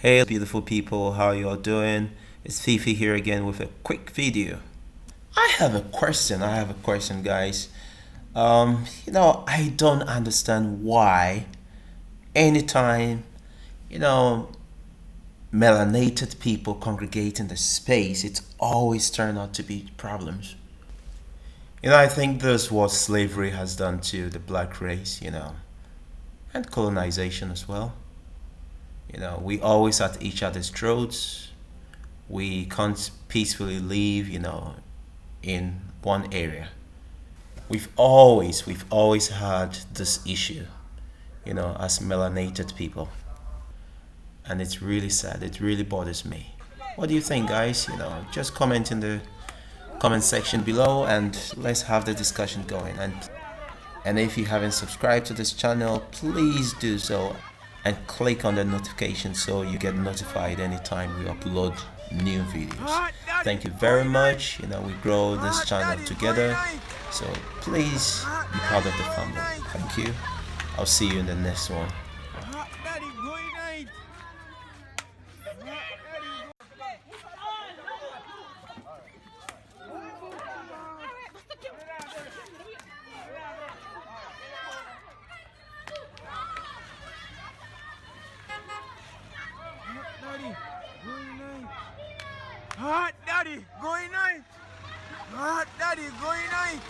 Hey beautiful people, how you all doing? It's Fifi here again with a quick video. I have a question guys. I don't understand why anytime, you know, melanated people congregate in the space, it's always turned out to be problems. I think this is what slavery has done to the black race, and colonization as well. We always at each other's throats. We can't peacefully live, in one area. We've always had this issue, as melanated people. And it's really sad. It really bothers me. What do you think, guys? Just comment in the comment section below and let's have the discussion going. And if you haven't subscribed to this channel, please do so and click on the notification so you get notified anytime we upload new videos. Thank you very much. We grow this channel together, so please be part of the family. Thank you. I'll see you in the next one. Hot daddy, going night. Hot daddy, going night.